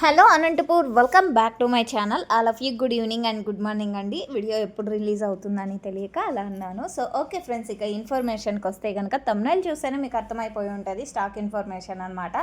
Hello Anantapur, welcome back to my channel. All of you good evening and good morning అండి. Video ఎప్పుడు release అవుతుందని తెలియక అలా అన్నాను. సో ఓకే ఫ్రెండ్స్, ఇక ఇన్ఫర్మేషన్కి వస్తే కనుక తమ్నైల్ చూస్తేనే మీకు అర్థమైపోయి ఉంటుంది, స్టాక్ ఇన్ఫర్మేషన్ అనమాట.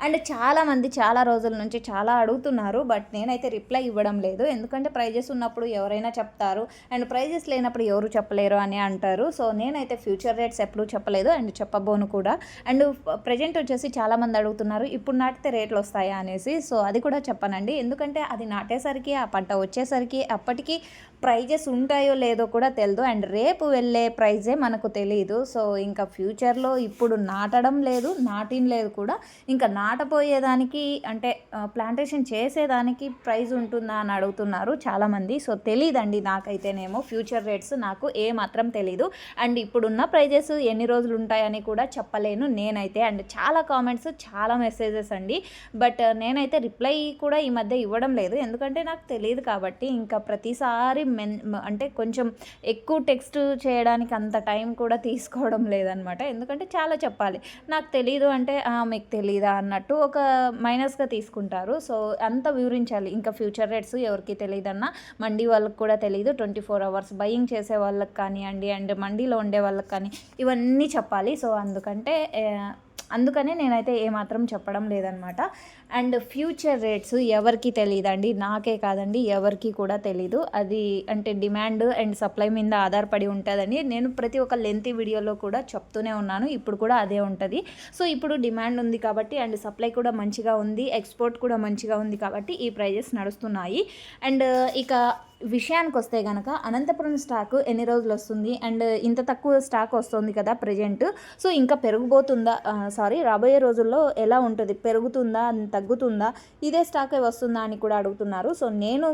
అండ్ చాలామంది చాలా రోజుల నుంచి చాలా అడుగుతున్నారు, బట్ నేనైతే రిప్లై ఇవ్వడం లేదు. ఎందుకంటే ప్రైజెస్ ఉన్నప్పుడు ఎవరైనా చెప్తారు అండ్ ప్రైజెస్ లేనప్పుడు ఎవరు చెప్పలేరు అని అంటారు. సో నేనైతే ఫ్యూచర్ రేట్స్ ఎప్పుడూ చెప్పలేదు అండ్ చెప్పబోను కూడా. అండ్ ప్రజెంట్ వచ్చేసి చాలామంది అడుగుతున్నారు, ఇప్పుడు నాటితే రేట్లు వస్తాయా అనేసి. సో అది కూడా చెప్పనండి, ఎందుకంటే అది నాటేసరికి ఆ పంట వచ్చేసరికి అప్పటికి ప్రైజెస్ ఉంటాయో లేదో కూడా తెలియదు. అండ్ రేపు వెళ్ళే ప్రైజే మనకు తెలియదు. సో ఇంకా ఫ్యూచర్లో ఇప్పుడు నాటడం లేదు, నాటిన లేదు కూడా. ఇంకా నాటపోయేదానికి అంటే ప్లాంటేషన్ చేసేదానికి ప్రైజ్ ఉంటుందా అని అడుగుతున్నారు చాలామంది. సో తెలియదండి నాకైతేనేమో, ఫ్యూచర్ రేట్స్ నాకు ఏమాత్రం తెలీదు. అండ్ ఇప్పుడున్న ప్రైజెస్ ఎన్ని రోజులు ఉంటాయని కూడా చెప్పలేను నేనైతే. అండ్ చాలా కామెంట్స్, చాలా మెసేజెస్ అండి, బట్ నేనైతే రిప్లై కూడా ఈ మధ్య ఇవ్వడం లేదు, ఎందుకంటే నాకు తెలియదు కాబట్టి. ఇంకా ప్రతిసారి అంటే కొంచెం ఎక్కువ టెక్స్ట్ చేయడానికి అంత టైం కూడా తీసుకోవడం లేదనమాట. ఎందుకంటే చాలా చెప్పాలి, నాకు తెలీదు అంటే మీకు తెలీదా అన్నట్టు ఒక మైనస్గా తీసుకుంటారు. సో అంత వివరించాలి. ఇంకా ఫ్యూచర్ రేట్స్ ఎవరికి తెలియదన్నా, మండీ వాళ్ళకి కూడా తెలియదు, 24 hours బయింగ్ చేసే వాళ్ళకి కానివ్వండి అండ్ మండీలో ఉండే వాళ్ళకి కానీ ఇవన్నీ చెప్పాలి. సో అందుకనే నేనైతే ఏమాత్రం చెప్పడం లేదనమాట. అండ్ ఫ్యూచర్ రేట్స్ ఎవరికి తెలియదండి, నాకే కాదండి ఎవరికి కూడా తెలీదు. అది అంటే డిమాండ్ అండ్ సప్లై మీద ఆధారపడి ఉంటుందని నేను ప్రతి ఒక్క లెంతీ వీడియోలో కూడా చెప్తూనే ఉన్నాను. ఇప్పుడు కూడా అదే ఉంటుంది. సో ఇప్పుడు డిమాండ్ ఉంది కాబట్టి అండ్ సప్లై కూడా మంచిగా ఉంది, ఎక్స్పోర్ట్ కూడా మంచిగా ఉంది కాబట్టి ఈ ప్రైజెస్ నడుస్తున్నాయి. అండ్ ఇక విషయానికి వస్తే కనుక అనంతపురం స్టాక్ ఎన్ని రోజులు వస్తుంది అండ్ ఇంత తక్కువ స్టాక్ వస్తుంది కదా ప్రజెంట్. సో ఇంకా పెరిగిపోతుందా, రాబోయే రోజుల్లో ఎలా ఉంటుంది, పెరుగుతుందా తగ్గుతుందా, ఇదే స్టాకే వస్తుందా అని కూడా అడుగుతున్నారు. సో నేను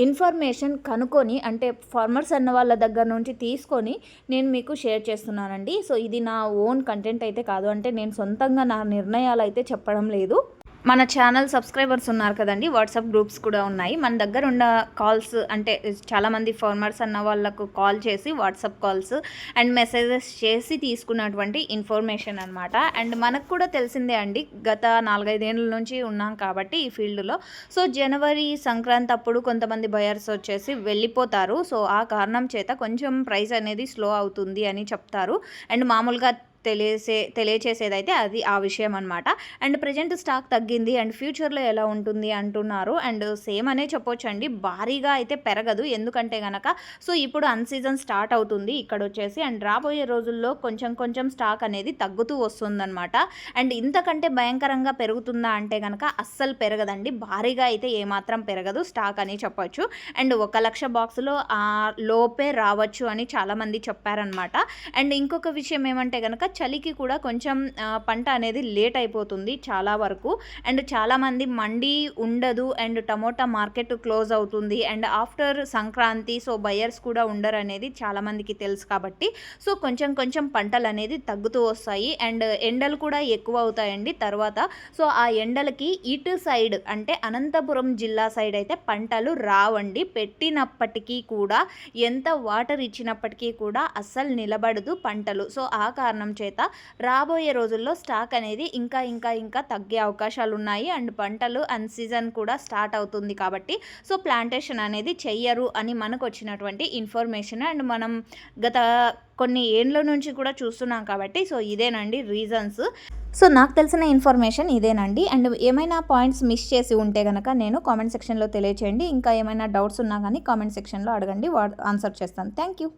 ఇన్ఫర్మేషన్ కనుక్కొని అంటే ఫార్మర్స్ అన్న వాళ్ళ దగ్గర నుంచి తీసుకొని నేను మీకు షేర్ చేస్తున్నానండి. సో ఇది నా ఓన్ కంటెంట్ అయితే కాదు, అంటే నేను సొంతంగా నా నిర్ణయాలు అయితే చెప్పడం లేదు. మన ఛానల్ సబ్స్క్రైబర్స్ ఉన్నారు కదండి, వాట్సాప్ గ్రూప్స్ కూడా ఉన్నాయి. మన దగ్గర ఉన్న కాల్స్ అంటే చాలామంది ఫార్మర్స్ అన్న వాళ్ళకు కాల్ చేసి వాట్సాప్ కాల్స్ అండ్ మెసేజెస్ చేసి తీసుకున్నటువంటి ఇన్ఫర్మేషన్ అనమాట. అండ్ మనకు కూడా తెలిసిందే అండి, గత 4-5 ఏళ్ళ నుంచి ఉన్నాం కాబట్టి ఈ ఫీల్డ్లో. సో జనవరి సంక్రాంతి అప్పుడు కొంతమంది బయర్స్ వచ్చేసి వెళ్ళిపోతారు. సో ఆ కారణం చేత కొంచెం ప్రైస్ అనేది స్లో అవుతుంది అని చెప్తారు. అండ్ మామూలుగా తెలియచేసేదైతే అది ఆ విషయం అనమాట. అండ్ ప్రజెంట్ స్టాక్ తగ్గింది అండ్ ఫ్యూచర్లో ఎలా ఉంటుంది అంటున్నారు. అండ్ సేమ్ అనే చెప్పొచ్చు అండి, భారీగా అయితే పెరగదు. ఎందుకంటే కనుక సో ఇప్పుడు అన్సీజన్ స్టార్ట్ అవుతుంది ఇక్కడ వచ్చేసి. అండ్ రాబోయే రోజుల్లో కొంచెం స్టాక్ అనేది తగ్గుతూ వస్తుందన్నమాట. అండ్ ఇంతకంటే భయంకరంగా పెరుగుతుందా అంటే కనుక అస్సలు పెరగదండి, భారీగా అయితే ఏమాత్రం పెరగదు స్టాక్ అని చెప్పొచ్చు. అండ్ 1,00,000 బాక్సులో లోపే రావచ్చు అని చాలామంది చెప్పారనమాట. అండ్ ఇంకొక విషయం ఏమంటే కనుక చలికి కూడా కొంచెం పంట అనేది లేట్ అయిపోతుంది చాలా వరకు. అండ్ చాలామంది మండీ ఉండదు అండ్ టమోటా మార్కెట్ క్లోజ్ అవుతుంది and after Sankranti. So buyers కూడా ఉండరు అనేది చాలామందికి తెలుసు కాబట్టి సో కొంచెం పంటలు అనేది తగ్గుతూ వస్తాయి అండ్ ఎండలు కూడా ఎక్కువ అవుతాయండి తర్వాత. సో ఆ ఎండలకి ఇటు సైడ్ అంటే అనంతపురం జిల్లా సైడ్ అయితే పంటలు రావండి, పెట్టినప్పటికీ కూడా ఎంత వాటర్ ఇచ్చినప్పటికీ కూడా అస్సలు నిలబడదు పంటలు. సో ఆ కారణం చేత రాబోయే రోజుల్లో స్టాక్ అనేది ఇంకా తగ్గే అవకాశాలు ఉన్నాయి. అండ్ పంటలు అన్సీజన్ కూడా స్టార్ట్ అవుతుంది కాబట్టి సో ప్లాంటేషన్ అనేది చెయ్యరు అని మనకు వచ్చినటువంటి ఇన్ఫర్మేషన్. అండ్ మనం గత కొన్ని ఏండ్ల నుంచి కూడా చూస్తున్నాం కాబట్టి సో ఇదేనండి రీజన్స్. సో నాకు తెలిసిన ఇన్ఫర్మేషన్ ఇదేనండి. అండ్ ఏమైనా పాయింట్స్ మిస్ చేసి ఉంటే కనుక నేను కామెంట్ సెక్షన్లో తెలియచేయండి. ఇంకా ఏమైనా డౌట్స్ ఉన్నా కానీ కామెంట్ సెక్షన్లో అడగండి, ఆన్సర్ చేస్తాను. Thank you.